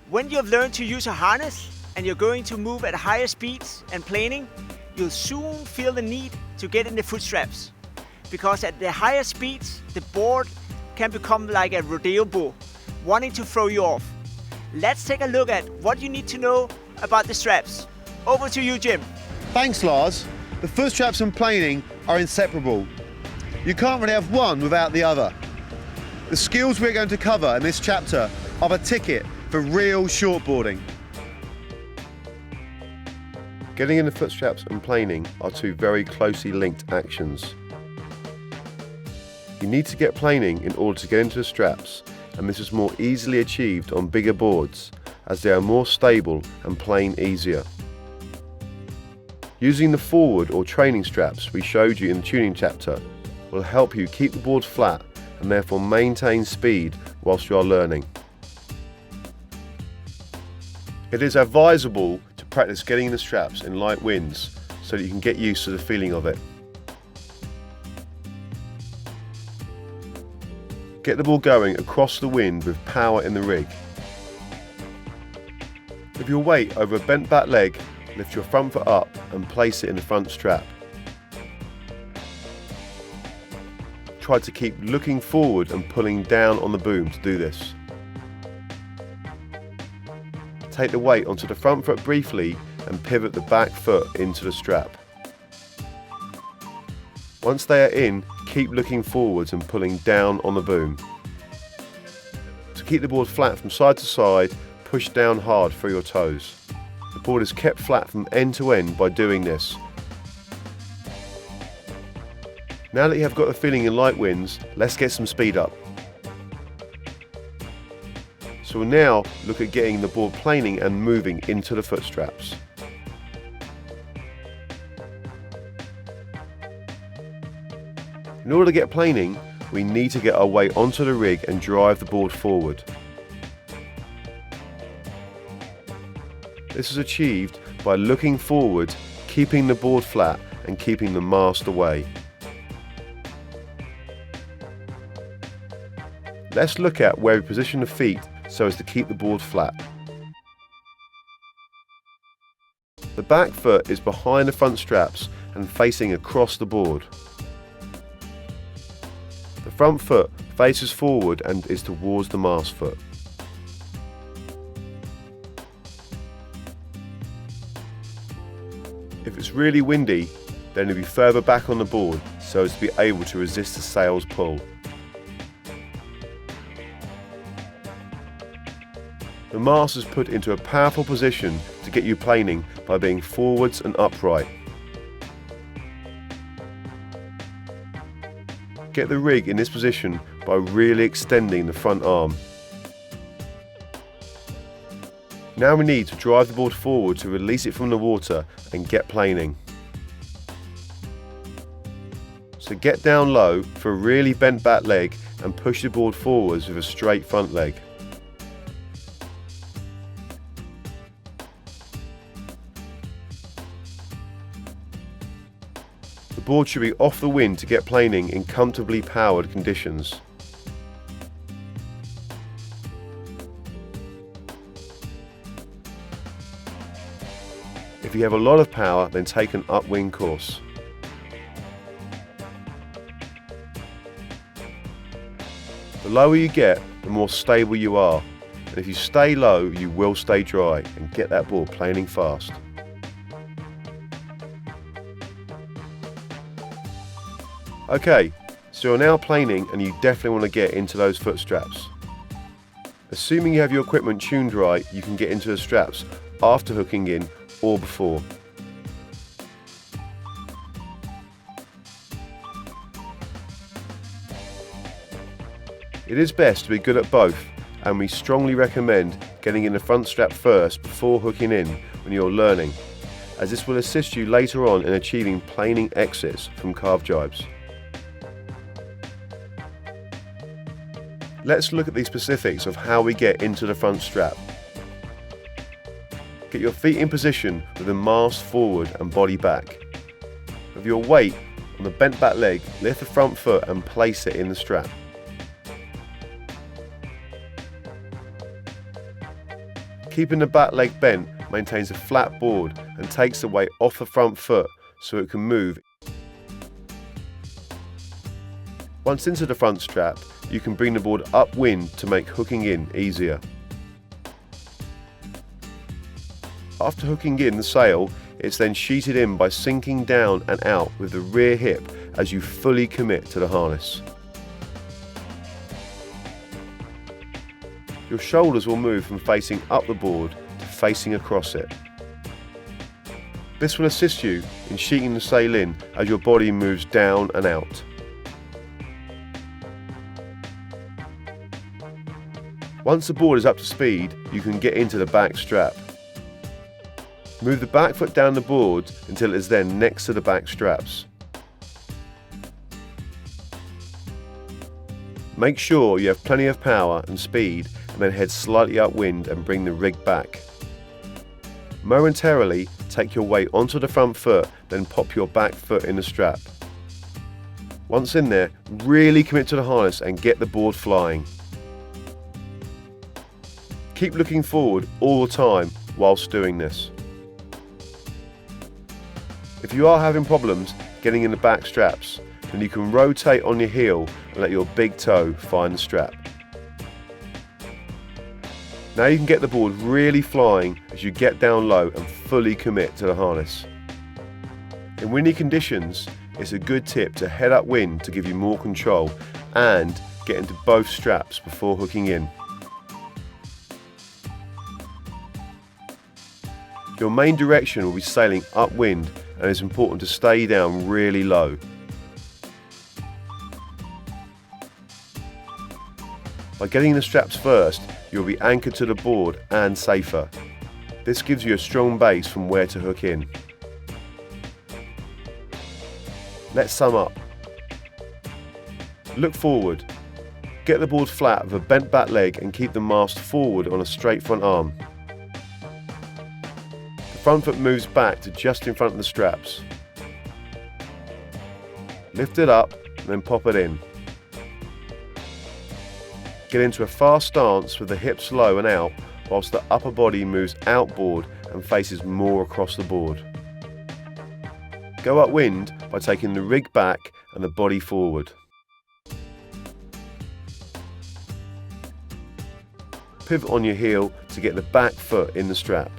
When you've learned to use a harness and you're going to move at higher speeds and planing, you'll soon feel the need to get in the foot straps. Because at the higher speeds, the board can become like a rodeo bull, wanting to throw you off. Let's take a look at what you need to know about the straps. Over to you, Jim. Thanks, Lars. The foot straps and planing are inseparable. You can't really have one without the other. The skills we're going to cover in this chapter are the ticket for real shortboarding. Getting in the foot straps and planing are two very closely linked actions. You need to get planing in order to get into the straps, and this is more easily achieved on bigger boards as they are more stable and plane easier. Using the forward or training straps we showed you in the tuning chapter will help you keep the board flat and therefore maintain speed whilst you are learning. It is advisable to practice getting in the straps in light winds so that you can get used to the feeling of it. Get the ball going across the wind with power in the rig. With your weight over a bent back leg, lift your front foot up and place it in the front strap. Try to keep looking forward and pulling down on the boom to do this. Take the weight onto the front foot briefly and pivot the back foot into the strap. Once they are in, keep looking forwards and pulling down on the boom. To keep the board flat from side to side, push down hard through your toes. The board is kept flat from end to end by doing this. Now that you have got the feeling in light winds, let's get some speed up. So we'll now look at getting the board planing and moving into the foot straps. In order to get planing, we need to get our weight onto the rig and drive the board forward. This is achieved by looking forward, keeping the board flat and keeping the mast away. Let's look at where we position the feet so as to keep the board flat. The back foot is behind the front straps and facing across the board. The front foot faces forward and is towards the mast foot. If it's really windy, then it'll be further back on the board so as to be able to resist the sail's pull. The mast is put into a powerful position to get you planing by being forwards and upright. Get the rig in this position by really extending the front arm. Now we need to drive the board forward to release it from the water and get planing. So get down low for a really bent back leg and push the board forwards with a straight front leg. The board should be off the wind to get planing in comfortably powered conditions. If you have a lot of power, then take an upwind course. The lower you get, the more stable you are, and if you stay low, you will stay dry and get that board planing fast. Okay, so you're now planing and you definitely want to get into those foot straps. Assuming you have your equipment tuned right, you can get into the straps after hooking in or before. It is best to be good at both, and we strongly recommend getting in the front strap first before hooking in when you're learning, as this will assist you later on in achieving planing exits from calf jibes. Let's look at the specifics of how we get into the front strap. Get your feet in position with the mast forward and body back. With your weight on the bent back leg, lift the front foot and place it in the strap. Keeping the back leg bent maintains a flat board and takes the weight off the front foot so it can move. Once into the front strap, you can bring the board upwind to make hooking in easier. After hooking in the sail, it's then sheeted in by sinking down and out with the rear hip as you fully commit to the harness. Your shoulders will move from facing up the board to facing across it. This will assist you in sheeting the sail in as your body moves down and out. Once the board is up to speed, you can get into the back strap. Move the back foot down the board until it is then next to the back straps. Make sure you have plenty of power and speed and then head slightly upwind and bring the rig back. Momentarily take your weight onto the front foot, then pop your back foot in the strap. Once in there, really commit to the harness and get the board flying. Keep looking forward all the time whilst doing this. If you are having problems getting in the back straps, then you can rotate on your heel and let your big toe find the strap. Now you can get the board really flying as you get down low and fully commit to the harness. In windy conditions, it's a good tip to head upwind to give you more control and get into both straps before hooking in. Your main direction will be sailing upwind, and it's important to stay down really low. By getting the straps first, you'll be anchored to the board and safer. This gives you a strong base from where to hook in. Let's sum up. Look forward. Get the board flat with a bent back leg and keep the mast forward on a straight front arm. The front foot moves back to just in front of the straps. Lift it up and then pop it in. Get into a fast stance with the hips low and out whilst the upper body moves outboard and faces more across the board. Go upwind by taking the rig back and the body forward. Pivot on your heel to get the back foot in the strap.